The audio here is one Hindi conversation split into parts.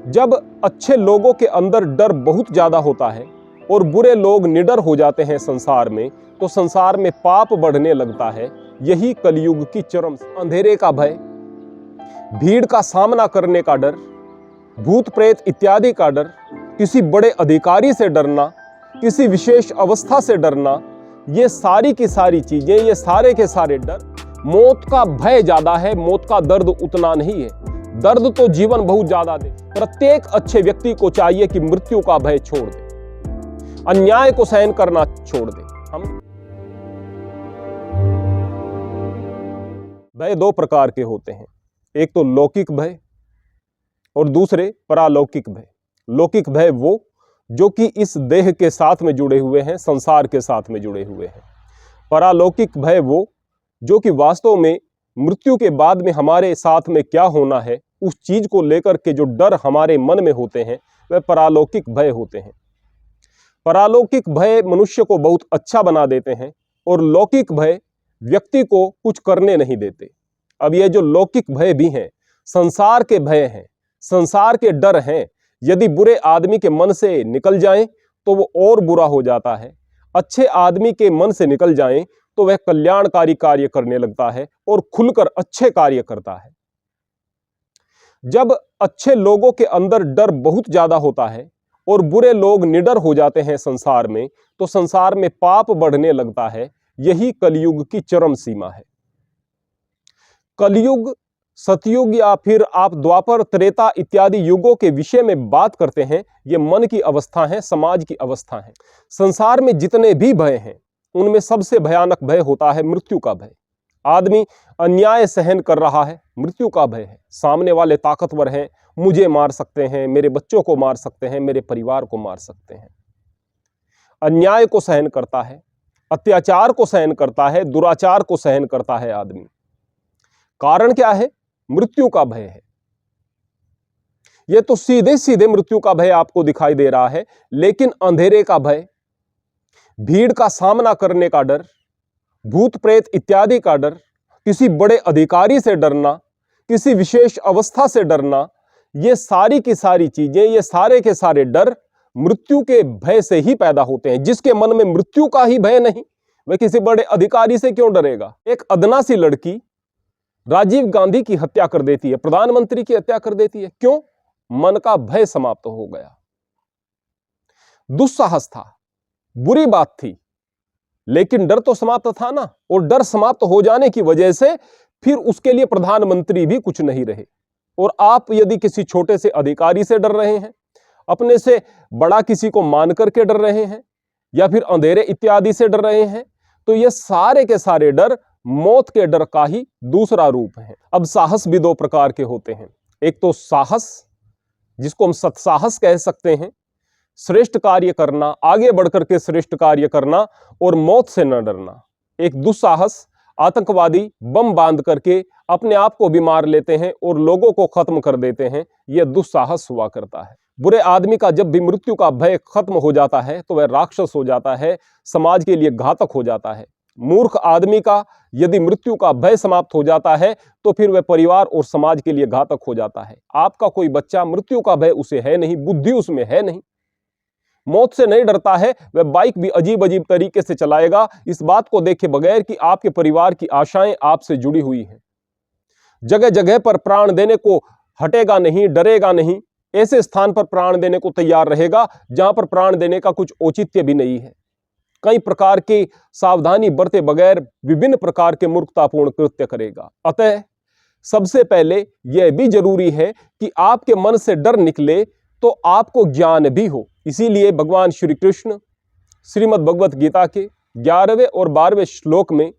जब अच्छे लोगों के अंदर डर बहुत ज्यादा होता है और बुरे लोग निडर हो जाते हैं संसार में, तो संसार में पाप बढ़ने लगता है। यही कलयुग की चरम। अंधेरे का भय, भीड़ का सामना करने का डर, भूत प्रेत इत्यादि का डर, किसी बड़े अधिकारी से डरना, किसी विशेष अवस्था से डरना, ये सारी की सारी चीजें, ये सारे के सारे डर। मौत का भय ज्यादा है, मौत का दर्द उतना नहीं है। दर्द तो जीवन बहुत ज्यादा दे। प्रत्येक अच्छे व्यक्ति को चाहिए कि मृत्यु का भय छोड़ दे, अन्याय को सहन करना छोड़ दे। हम भय दो प्रकार के होते हैं, एक तो लौकिक भय और दूसरे परालौकिक भय। लौकिक भय वो जो कि इस देह के साथ में जुड़े हुए हैं, संसार के साथ में जुड़े हुए हैं। परालौकिक भय वो जो कि वास्तव में मृत्यु के बाद में हमारे साथ में क्या होना है, उस चीज को लेकर के जो डर हमारे मन में होते हैं, वह परालौकिक भय होते हैं। परालौकिक भय मनुष्य को बहुत अच्छा बना देते हैं और लौकिक भय व्यक्ति को कुछ करने नहीं देते। अब ये जो लौकिक भय भी हैं, संसार के भय हैं, संसार के डर हैं, यदि बुरे आदमी के मन से निकल जाएं तो वो और बुरा हो जाता है। अच्छे आदमी के मन से निकल जाएं तो वह कल्याणकारी कार्य करने लगता है और खुलकर अच्छे कार्य करता है। जब अच्छे लोगों के अंदर डर बहुत ज्यादा होता है और बुरे लोग निडर हो जाते हैं संसार में, तो संसार में पाप बढ़ने लगता है। यही कलयुग की चरम सीमा है। कलयुग, सतयुग या फिर आप द्वापर, त्रेता इत्यादि युगों के विषय में बात करते हैं, ये मन की अवस्था है, समाज की अवस्था है। संसार में जितने भी भय हैं उनमें सबसे भयानक भय होता है मृत्यु का भय। आदमी अन्याय सहन कर रहा है, मृत्यु का भय है। सामने वाले ताकतवर हैं, मुझे मार सकते हैं, मेरे बच्चों को मार सकते हैं, मेरे परिवार को मार सकते हैं। अन्याय को सहन करता है, अत्याचार को सहन करता है, दुराचार को सहन करता है आदमी। कारण क्या है? मृत्यु का भय है। यह तो सीधे सीधे मृत्यु का भय आपको दिखाई दे रहा है, लेकिन अंधेरे का भय, भीड़ का सामना करने का डर, भूत प्रेत इत्यादि का डर, किसी बड़े अधिकारी से डरना, किसी विशेष अवस्था से डरना, ये सारी की सारी चीजें, ये सारे के सारे डर मृत्यु के भय से ही पैदा होते हैं। जिसके मन में मृत्यु का ही भय नहीं, वह किसी बड़े अधिकारी से क्यों डरेगा? एक अदना सी लड़की राजीव गांधी की हत्या कर देती है, प्रधानमंत्री की हत्या कर देती है। क्यों? मन का भय समाप्त हो गया। दुस्साहस था, बुरी बात थी, लेकिन डर तो समाप्त था ना। और डर समाप्त हो जाने की वजह से फिर उसके लिए प्रधानमंत्री भी कुछ नहीं रहे। और आप यदि किसी छोटे से अधिकारी से डर रहे हैं, अपने से बड़ा किसी को मान करके डर रहे हैं, या फिर अंधेरे इत्यादि से डर रहे हैं, तो ये सारे के सारे डर मौत के डर का ही दूसरा रूप है। अब साहस भी दो प्रकार के होते हैं। एक तो साहस, जिसको हम सत्साहस कह सकते हैं, श्रेष्ठ कार्य करना, आगे बढ़कर के श्रेष्ठ कार्य करना और मौत से न डरना। एक दुस्साहस, आतंकवादी बम बांध करके अपने आप को भी मार लेते हैं और लोगों को खत्म कर देते हैं, यह दुस्साहस हुआ करता है। बुरे आदमी का जब भी मृत्यु का भय खत्म हो जाता है तो वह राक्षस हो जाता है, समाज के लिए घातक हो जाता है। मूर्ख आदमी का यदि मृत्यु का भय समाप्त हो जाता है तो फिर वह परिवार और समाज के लिए घातक हो जाता है। आपका कोई बच्चा, मृत्यु का भय उसे है नहीं, बुद्धि उसमें है नहीं, मौत से नहीं डरता है, वह बाइक भी अजीब अजीब तरीके से चलाएगा, इस बात को देखे बगैर कि आपके परिवार की आशाएं आपसे जुड़ी हुई हैं। जगह जगह पर प्राण देने को हटेगा नहीं, डरेगा नहीं, ऐसे स्थान पर प्राण देने को तैयार रहेगा जहां पर प्राण देने का कुछ औचित्य भी नहीं है। कई प्रकार की सावधानी बरते बगैर विभिन्न प्रकार के मूर्खतापूर्ण कृत्य करेगा। अतः सबसे पहले यह भी जरूरी है कि आपके मन से डर निकले तो आपको ज्ञान भी हो। इसीलिए भगवान श्री कृष्ण श्रीमद् भगवत गीता के 11वें और 12वें श्लोक में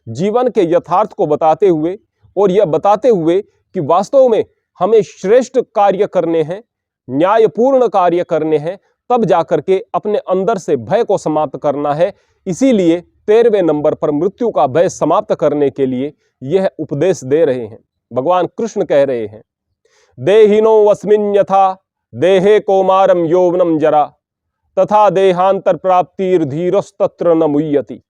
जीवन के यथार्थ को बताते हुए और यह बताते हुए कि वास्तव में हमें श्रेष्ठ कार्य करने हैं, न्यायपूर्ण कार्य करने हैं, तब जाकर के अपने अंदर से भय को समाप्त करना है। इसीलिए 13वें नंबर पर मृत्यु का भय समाप्त करने के लिए यह उपदेश दे रहे हैं। भगवान कृष्ण कह रहे हैं, देहिनो वस्मिन् यथा देहे कौमारम यौवनम जरा तथा देहांतर प्राप्तिर धीरस्तत्र न मुह्यति।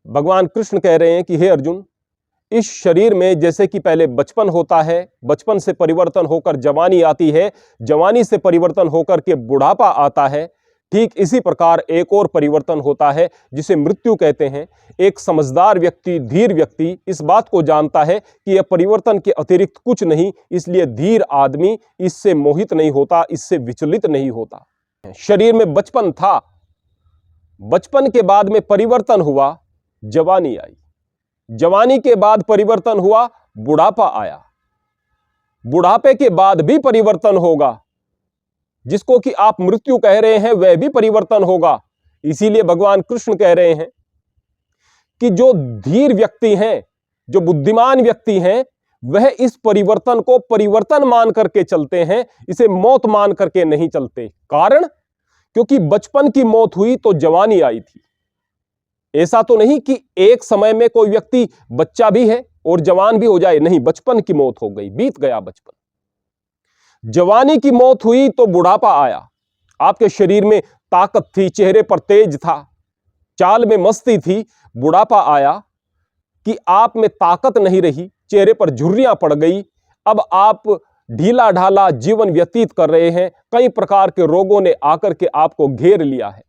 भगवान कृष्ण कह रहे हैं कि हे अर्जुन, इस शरीर में जैसे कि पहले बचपन होता है, बचपन से परिवर्तन होकर जवानी आती है, जवानी से परिवर्तन होकर के बुढ़ापा आता है, ठीक इसी प्रकार एक और परिवर्तन होता है जिसे मृत्यु कहते हैं। एक समझदार व्यक्ति, धीर व्यक्ति इस बात को जानता है कि यह परिवर्तन के अतिरिक्त कुछ नहीं, इसलिए धीर आदमी इससे मोहित नहीं होता, इससे विचलित नहीं होता। शरीर में बचपन था, बचपन के बाद में परिवर्तन हुआ, जवानी आई, जवानी के बाद परिवर्तन हुआ, बुढ़ापा आया, बुढ़ापे के बाद भी परिवर्तन होगा, जिसको कि आप मृत्यु कह रहे हैं वह भी परिवर्तन होगा। इसीलिए भगवान कृष्ण कह रहे हैं कि जो धीर व्यक्ति हैं, जो बुद्धिमान व्यक्ति हैं, वह इस परिवर्तन को परिवर्तन मान करके चलते हैं, इसे मौत मान करके नहीं चलते। कारण, क्योंकि बचपन की मौत हुई तो जवानी आई थी। ऐसा तो नहीं कि एक समय में कोई व्यक्ति बच्चा भी है और जवान भी हो जाए, नहीं, बचपन की मौत हो गई, बीत गया बचपन। जवानी की मौत हुई तो बुढ़ापा आया, आपके शरीर में ताकत थी, चेहरे पर तेज था, चाल में मस्ती थी, बुढ़ापा आया कि आप में ताकत नहीं रही, चेहरे पर झुर्रियां पड़ गई, अब आप ढीला ढाला जीवन व्यतीत कर रहे हैं, कई प्रकार के रोगों ने आकर के आपको घेर लिया है।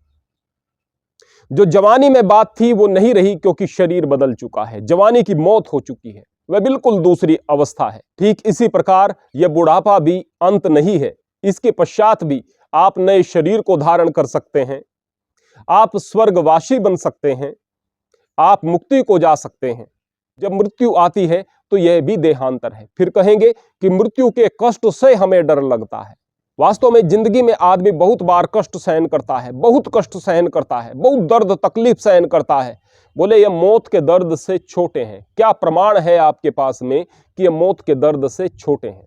जो जवानी में बात थी वो नहीं रही, क्योंकि शरीर बदल चुका है, जवानी की मौत हो चुकी है, वह बिल्कुल दूसरी अवस्था है। ठीक इसी प्रकार यह बुढ़ापा भी अंत नहीं है, इसके पश्चात भी आप नए शरीर को धारण कर सकते हैं, आप स्वर्गवासी बन सकते हैं, आप मुक्ति को जा सकते हैं। जब मृत्यु आती है तो यह भी देहांतर है। फिर कहेंगे कि मृत्यु के कष्ट से हमें डर लगता है। वास्तव में जिंदगी में आदमी बहुत बार कष्ट सहन करता है, बहुत कष्ट सहन करता है, बहुत दर्द तकलीफ सहन करता है। बोले ये मौत के दर्द से छोटे हैं। क्या प्रमाण है आपके पास में कि ये मौत के दर्द से छोटे हैं?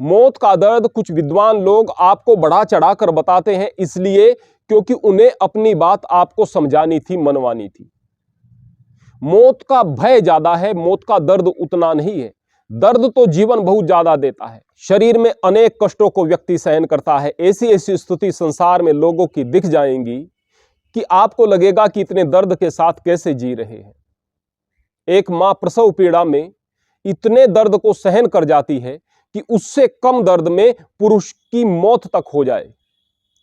मौत का दर्द कुछ विद्वान लोग आपको बढ़ा चढ़ाकर बताते हैं, इसलिए क्योंकि उन्हें अपनी बात आपको समझानी थी, मनवानी थी। मौत का भय ज्यादा है, मौत का दर्द उतना नहीं है। दर्द तो जीवन बहुत ज्यादा देता है, शरीर में अनेक कष्टों को व्यक्ति सहन करता है। ऐसी ऐसी स्थिति संसार में लोगों की दिख जाएंगी कि आपको लगेगा कि इतने दर्द के साथ कैसे जी रहे हैं। एक मां प्रसव पीड़ा में इतने दर्द को सहन कर जाती है कि उससे कम दर्द में पुरुष की मौत तक हो जाए,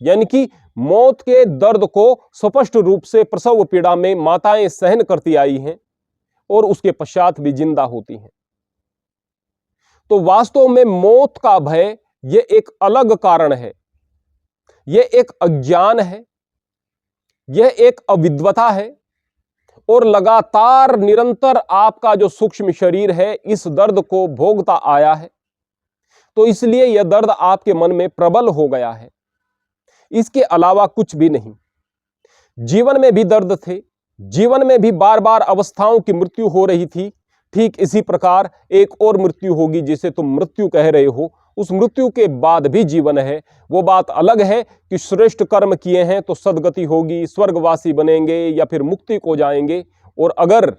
यानी कि मौत के दर्द को स्पष्ट रूप से प्रसव पीड़ा में माताएं सहन करती आई हैं और उसके पश्चात भी जिंदा होती हैं। तो वास्तव में मौत का भय यह एक अलग कारण है, यह एक अज्ञान है, यह एक अविद्वता है, और लगातार निरंतर आपका जो सूक्ष्म शरीर है इस दर्द को भोगता आया है, तो इसलिए यह दर्द आपके मन में प्रबल हो गया है। इसके अलावा कुछ भी नहीं। जीवन में भी दर्द थे, जीवन में भी बार बार अवस्थाओं की मृत्यु हो रही थी। ठीक इसी प्रकार एक और मृत्यु होगी जिसे तुम मृत्यु कह रहे हो, उस मृत्यु के बाद भी जीवन है। वो बात अलग है कि श्रेष्ठ कर्म किए हैं तो सद्गति होगी, स्वर्गवासी बनेंगे या फिर मुक्ति को जाएंगे, और अगर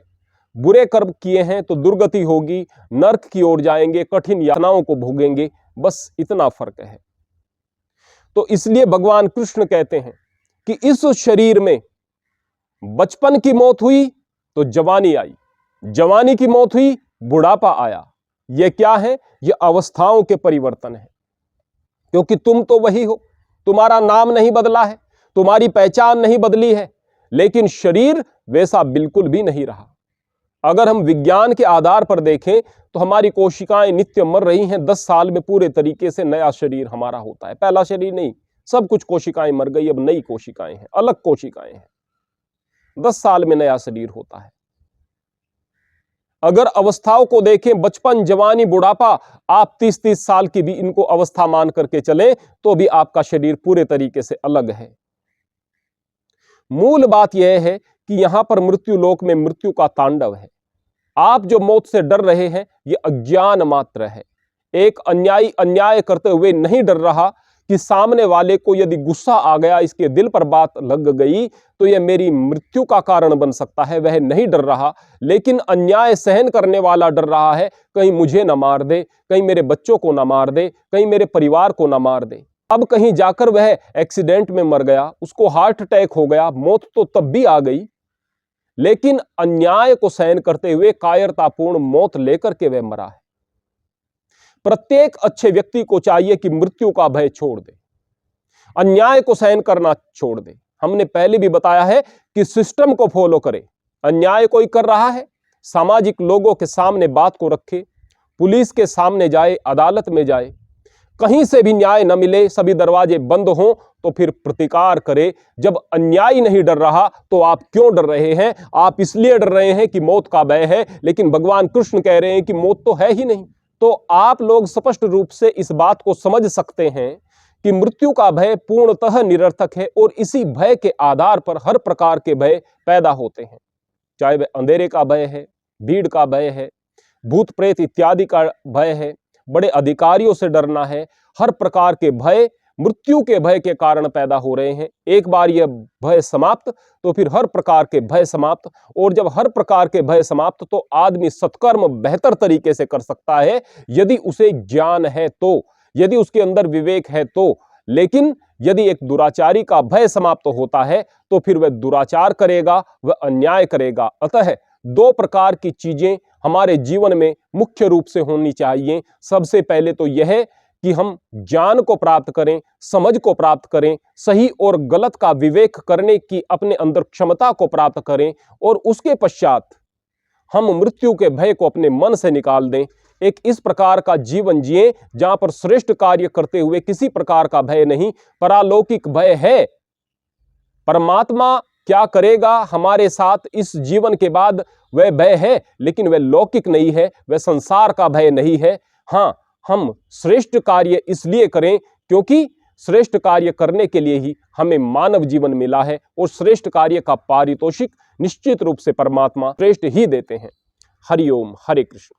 बुरे कर्म किए हैं तो दुर्गति होगी, नरक की ओर जाएंगे, कठिन यातनाओं को भोगेंगे। बस इतना फर्क है। तो इसलिए भगवान कृष्ण कहते हैं कि इस शरीर में बचपन की मौत हुई तो जवानी आई, जवानी की मौत हुई, बुढ़ापा आया। यह क्या है? यह अवस्थाओं के परिवर्तन है। क्योंकि तुम तो वही हो, तुम्हारा नाम नहीं बदला है, तुम्हारी पहचान नहीं बदली है, लेकिन शरीर वैसा बिल्कुल भी नहीं रहा। अगर हम विज्ञान के आधार पर देखें तो हमारी कोशिकाएं नित्य मर रही हैं। 10 साल में पूरे तरीके से नया शरीर हमारा होता है, पहला शरीर नहीं, सब कुछ कोशिकाएं मर गई, अब नई कोशिकाएं हैं, अलग कोशिकाएं हैं। 10 साल में नया शरीर होता है। अगर अवस्थाओं को देखें, बचपन, जवानी, बुढ़ापा, आप 30-30 साल की भी इनको अवस्था मान करके चले तो भी आपका शरीर पूरे तरीके से अलग है। मूल बात यह है कि यहां पर मृत्यु लोक में मृत्यु का तांडव है। आप जो मौत से डर रहे हैं यह अज्ञान मात्र है। एक अन्यायी अन्याय करते हुए नहीं डर रहा कि सामने वाले को यदि गुस्सा आ गया, इसके दिल पर बात लग गई तो यह मेरी मृत्यु का कारण बन सकता है, वह नहीं डर रहा। लेकिन अन्याय सहन करने वाला डर रहा है, कहीं मुझे ना मार दे, कहीं मेरे बच्चों को ना मार दे, कहीं मेरे परिवार को ना मार दे। अब कहीं जाकर वह एक्सीडेंट में मर गया, उसको हार्ट अटैक हो गया, मौत तो तब भी आ गई, लेकिन अन्याय को सहन करते हुए कायरतापूर्ण मौत लेकर के वह मरा है। प्रत्येक अच्छे व्यक्ति को चाहिए कि मृत्यु का भय छोड़ दे, अन्याय को सहन करना छोड़ दे। हमने पहले भी बताया है कि सिस्टम को फॉलो करे। अन्याय कोई कर रहा है, सामाजिक लोगों के सामने बात को रखे, पुलिस के सामने जाए, अदालत में जाए, कहीं से भी न्याय न मिले, सभी दरवाजे बंद हों, तो फिर प्रतिकार करे। जब अन्याय नहीं डर रहा तो आप क्यों डर रहे हैं? आप इसलिए डर रहे हैं कि मौत का भय है, लेकिन भगवान कृष्ण कह रहे हैं कि मौत तो है ही नहीं। तो आप लोग स्पष्ट रूप से इस बात को समझ सकते हैं कि मृत्यु का भय पूर्णतः निरर्थक है और इसी भय के आधार पर हर प्रकार के भय पैदा होते हैं। चाहे वह अंधेरे का भय है, भीड़ का भय है, भूत प्रेत इत्यादि का भय है, बड़े अधिकारियों से डरना है, हर प्रकार के भय मृत्यु के भय के कारण पैदा हो रहे हैं। एक बार यह भय समाप्त तो फिर हर प्रकार के भय समाप्त, और जब हर प्रकार के भय समाप्त तो आदमी सत्कर्म बेहतर तरीके से कर सकता है, यदि उसे ज्ञान है तो, यदि उसके अंदर विवेक है तो। लेकिन यदि एक दुराचारी का भय समाप्त होता है तो फिर वह दुराचार करेगा, वह अन्याय करेगा। अतः दो प्रकार की चीजें हमारे जीवन में मुख्य रूप से होनी चाहिए। सबसे पहले तो यह कि हम ज्ञान को प्राप्त करें, समझ को प्राप्त करें, सही और गलत का विवेक करने की अपने अंदर क्षमता को प्राप्त करें, और उसके पश्चात हम मृत्यु के भय को अपने मन से निकाल दें। एक इस प्रकार का जीवन जिए जहां पर श्रेष्ठ कार्य करते हुए किसी प्रकार का भय नहीं, परालौकिक भय है। परमात्मा क्या करेगा हमारे साथ इस जीवन के बाद, वह भय है, लेकिन वह लौकिक नहीं है, वह संसार का भय नहीं है। हाँ, हम श्रेष्ठ कार्य इसलिए करें क्योंकि श्रेष्ठ कार्य करने के लिए ही हमें मानव जीवन मिला है, और श्रेष्ठ कार्य का पारितोषिक निश्चित रूप से परमात्मा श्रेष्ठ ही देते हैं। हरि ओम, हरे कृष्ण।